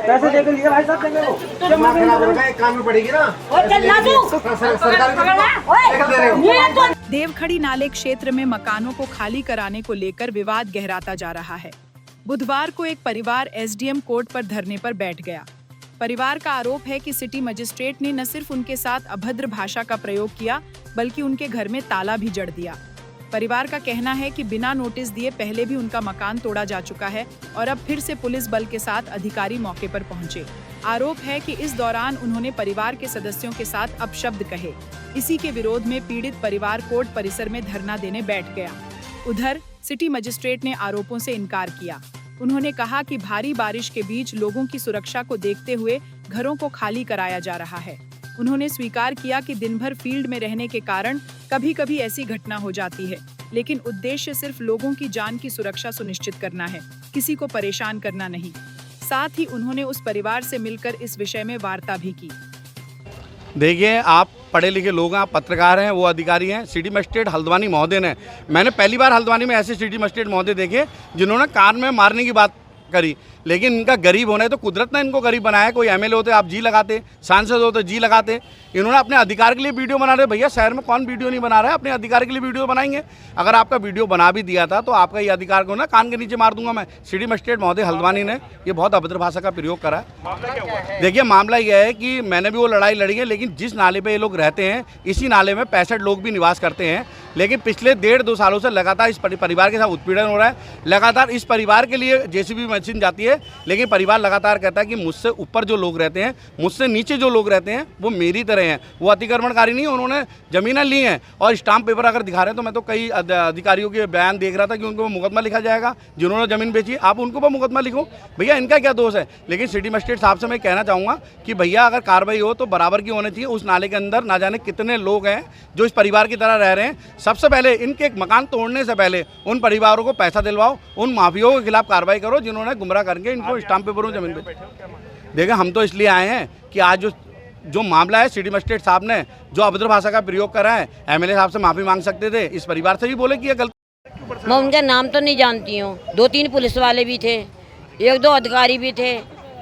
पैसे देके लिए भाई साहब देंगे वो दिमाग खराब होगा, एक कान में पड़ेगी ना। देवखड़ी नाले क्षेत्र में मकानों को खाली कराने को लेकर विवाद गहराता जा रहा है। बुधवार को एक परिवार एसडीएम कोर्ट पर धरने पर बैठ गया। परिवार का आरोप है कि सिटी मजिस्ट्रेट ने न सिर्फ उनके साथ अभद्र भाषा का प्रयोग किया, बल्कि उनके घर में ताला भी जड़ दिया। परिवार का कहना है कि बिना नोटिस दिए पहले भी उनका मकान तोड़ा जा चुका है और अब फिर से पुलिस बल के साथ अधिकारी मौके पर पहुंचे। आरोप है कि इस दौरान उन्होंने परिवार के सदस्यों के साथ अपशब्द कहे। इसी के विरोध में पीड़ित परिवार कोर्ट परिसर में धरना देने बैठ गया। उधर सिटी मजिस्ट्रेट ने आरोपों से इनकार किया। उन्होंने कहा कि भारी बारिश के बीच लोगों की सुरक्षा को देखते हुए घरों को खाली कराया जा रहा है। उन्होंने स्वीकार किया कि दिन भर फील्ड में रहने के कारण कभी कभी ऐसी घटना हो जाती है, लेकिन उद्देश्य सिर्फ लोगों की जान की सुरक्षा सुनिश्चित करना है, किसी को परेशान करना नहीं। साथ ही उन्होंने उस परिवार से मिलकर इस विषय में वार्ता भी की। देखिए, आप पढ़े लिखे लोग हैं, आप पत्रकार हैं, वो अधिकारी हैं। सिटी मजिस्ट्रेट हल्द्वानी महोदय ने, मैंने पहली बार हल्द्वानी में ऐसे सिटी मजिस्ट्रेट महोदय देखे जिन्होंने कान में मारने की बात करी। लेकिन इनका गरीब होना है तो कुदरत ने इनको गरीब बनाया है। कोई एमएलए होते आप जी लगाते, सांसद होते जी लगाते। इन्होंने अपने अधिकार के लिए वीडियो बना रहे। भैया, शहर में कौन वीडियो नहीं बना रहा है? अपने अधिकार के लिए वीडियो बनाएंगे। अगर आपका वीडियो बना भी दिया था तो आपका ये अधिकार को ना कान के नीचे मार दूंगा मैं। सिटी मजिस्ट्रेट महोदय हल्द्वानी ने ये बहुत अभद्र भाषा का प्रयोग करा है। देखिए, मामला यह है कि मैंने भी वो लड़ाई लड़ी है, लेकिन जिस नाले पर ये लोग रहते हैं, इसी नाले में 65 लोग भी निवास करते हैं। लेकिन पिछले 1.5-2 सालों से लगातार इस परिवार के साथ उत्पीड़न हो रहा है। लगातार इस परिवार के लिए जेसीबी मशीन जाती है, लेकिन परिवार लगातार कहता है कि मुझसे ऊपर जो लोग रहते हैं, मुझसे नीचे जो लोग रहते हैं, वो मेरी तरह हैं। वो अतिक्रमणकारी नहीं, उन्होंने ज़मीनें ली हैं और स्टाम्प पेपर अगर दिखा रहे हैं तो मैं तो कई अधिकारियों के बयान देख रहा था कि उनको मुकदमा लिखा जाएगा। जिन्होंने ज़मीन बेची, आप उनको पर मुकदमा लिखो। भैया, इनका क्या दोष है? लेकिन सिटी मजिस्ट्रेट साहब से मैं कहना चाहूँगा कि भैया, अगर कार्रवाई हो तो बराबर की होनी चाहिए। उस नाले के अंदर ना जाने कितने लोग हैं जो इस परिवार की तरह रह रहे हैं। सबसे पहले इनके मकान तोड़ने से पहले उन परिवारों को पैसा दिलवाओ, उन माफियों के खिलाफ कार्रवाई करो जिन्होंने गुमराह करके इनको स्टाम्प पेपरों में जमीन पे। देखिए, हम तो इसलिए आए हैं कि आज जो मामला है, सिटी मजिस्ट्रेट साहब ने जो अभद्र भाषा का प्रयोग करा है, एमएलए साहब से माफी मांग सकते थे, इस परिवार से भी बोले कि ये गलती। मैं उनका नाम तो नहीं जानती हूँ। 2-3 पुलिस वाले भी थे, 1-2 अधिकारी भी थे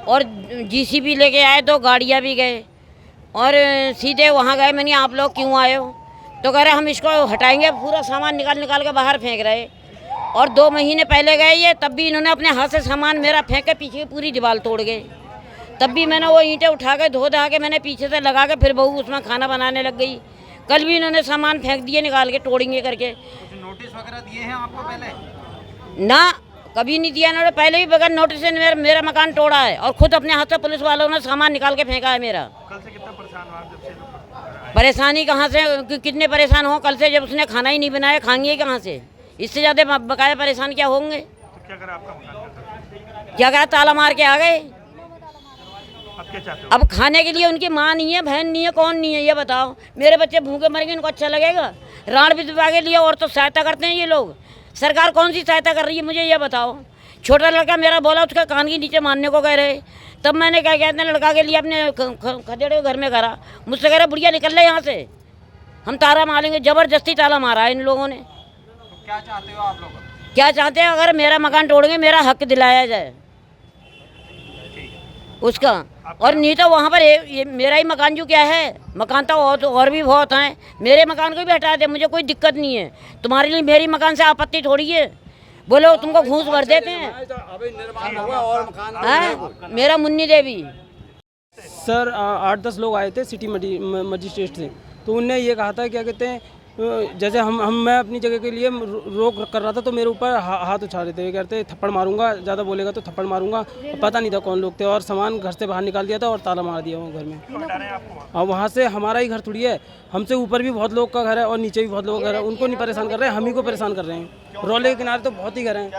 और जीसीबी लेके आए, 2 गाड़ियाँ भी गए और सीधे वहाँ गए। मैंने आप लोग क्यों आए हो? तो कह रहे हम इसको हटाएंगे। पूरा सामान निकाल के बाहर फेंक रहे। और 2 महीने पहले गए ये, तब भी इन्होंने अपने हाथ से सामान मेरा फेंक के पीछे पूरी दीवार तोड़ गए। तब भी मैंने वो ईंटें उठा के धो धा के मैंने पीछे से लगा के फिर बहू उसमें खाना बनाने लग गई। कल भी इन्होंने सामान फेंक दिए निकाल के, तोड़ेंगे करके। नोटिस वगैरह दिए हैं आपको पहले? ना, कभी नहीं दिया इन्होंने। पहले भी बगैर नोटिस से मेरा मकान तोड़ा है और खुद अपने हाथ से पुलिस वालों ने सामान निकाल के फेंका है मेरा। कल से कितना परेशान हुआ जब से? परेशानी कहाँ से, कितने परेशान हो? कल से जब उसने खाना ही नहीं बनाया, खाएंगे कहाँ से? इससे ज़्यादा बकाया परेशान क्या होंगे? तो क्या करा आपका मकान? क्या करा, ताला मार के आ गए। अब क्या चाहते हो? अब खाने के लिए उनकी माँ नहीं है, बहन नहीं है, कौन नहीं है ये बताओ? मेरे बच्चे भूखे मरेंगे, इनको अच्छा लगेगा? राण विधवा के लिए और तो सहायता करते हैं ये लोग। सरकार कौन सी सहायता कर रही है मुझे ये बताओ? छोटा लड़का मेरा बोला, उसका कान के नीचे मारने को कह रहे। तब मैंने क्या कहते हैं, लड़का के लिए अपने खदेड़े घर में करा। मुझसे कह रहे बुढ़िया निकल ले यहाँ से, हम ताला मारेंगे। ज़बरदस्ती ताला मारा है इन लोगों ने। तो क्या चाहते हो आप लोग? क्या चाहते हैं? अगर मेरा मकान तोड़ेंगे, मेरा हक दिलाया जाए उसका। और नहीं तो वहाँ पर ये मेरा ही मकान जो क्या है, मकान तो और भी बहुत हैं। मेरे मकान को भी हटा दे, मुझे कोई दिक्कत नहीं है। तुम्हारे लिए मेरी मकान से आपत्ति थोड़ी है। बोलो तुमको घूस भर देते हैं। मेरा मुन्नी देवी। सर 8-10 लोग आए थे सिटी मजिस्ट्रेट से, तो उनने ये कहा था, क्या कहते हैं, जैसे मैं अपनी जगह के लिए रोक कर रहा था तो मेरे ऊपर हाथ उछाल रहे थे। ये कहते थप्पड़ मारूंगा, ज़्यादा बोलेगा तो थप्पड़ मारूंगा। पता नहीं था कौन लोग थे और सामान घर से बाहर निकाल दिया था और ताला मार दिया वो घर में। और वहाँ से हमारा ही घर थोड़ी है, हमसे ऊपर भी बहुत लोग का घर है और नीचे भी बहुत लोग का घर है। उनको नहीं परेशान कर रहे हैं, हम ही को परेशान कर रहे हैं। रोले के किनारे तो बहुत ही घर हैं।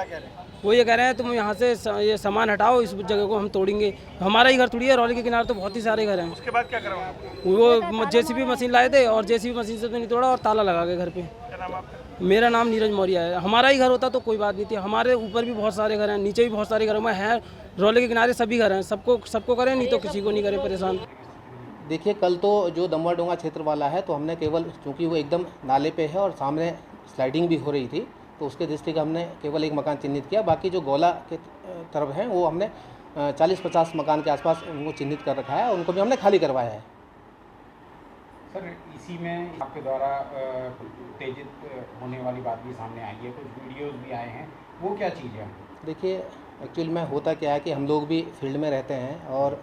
वो ये कह रहे हैं तुम यहाँ से ये सामान हटाओ, इस जगह को हम तोड़ेंगे। हमारा ही घर थोड़ी है, रोले के किनारे तो बहुत ही सारे घर हैं। उसके बाद क्या करा? वो जेसीबी मशीन लाए थे और जेसीबी मशीन से तो नहीं तोड़ा और ताला लगा के घर पे। क्या नाम आपका? मेरा नाम नीरज मौर्य है। हमारा ही घर होता तो कोई बात नहीं थी। हमारे ऊपर भी बहुत सारे घर हैं, नीचे भी बहुत सारे घर हैं। रोले के किनारे सभी घर हैं। सबको करें, नहीं तो किसी को नहीं करें परेशान। देखिए, कल तो जो दमवा डोंगा क्षेत्र वाला है, तो हमने केवल, चूँकि वो एकदम नाले पे है और सामने स्लाइडिंग भी हो रही थी, तो उसके दृष्टि का हमने केवल एक मकान चिन्हित किया। बाकी जो गोला के तरफ हैं वो हमने 40-50 मकान के आसपास उनको चिन्हित कर रखा है और उनको भी हमने खाली करवाया है। सर इसी में आपके द्वारा उत्तेजित होने वाली बात भी सामने आई है, कुछ वीडियोस भी आए हैं, वो क्या चीज़ है? देखिए एक्चुअल में होता क्या है कि हम लोग भी फील्ड में रहते हैं और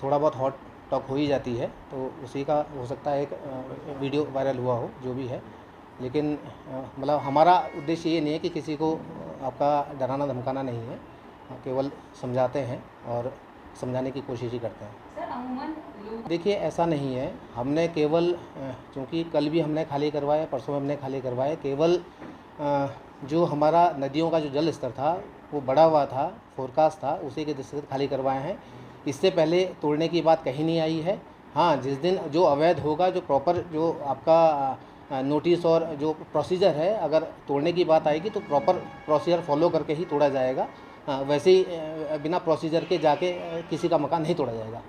थोड़ा बहुत हॉट टॉक हो ही जाती है, तो उसी का हो सकता है एक वीडियो वायरल हुआ हो, जो भी है। लेकिन मतलब हमारा उद्देश्य ये नहीं है कि किसी को आपका डराना धमकाना नहीं है, केवल समझाते हैं और समझाने की कोशिश ही करते हैं। देखिए ऐसा नहीं है, हमने केवल चूँकि कल भी हमने खाली करवाए, परसों में हमने खाली करवाए, केवल जो हमारा नदियों का जो जल स्तर था वो बढ़ा हुआ था, फोरकास्ट था, उसी के दृष्टि से खाली करवाए हैं। इससे पहले तोड़ने की बात कहीं नहीं आई है। हाँ, जिस दिन जो अवैध होगा, जो प्रॉपर जो आपका नोटिस और जो प्रोसीजर है, अगर तोड़ने की बात आएगी तो प्रॉपर प्रोसीजर फॉलो करके ही तोड़ा जाएगा। वैसे ही बिना प्रोसीजर के जाके किसी का मकान नहीं तोड़ा जाएगा।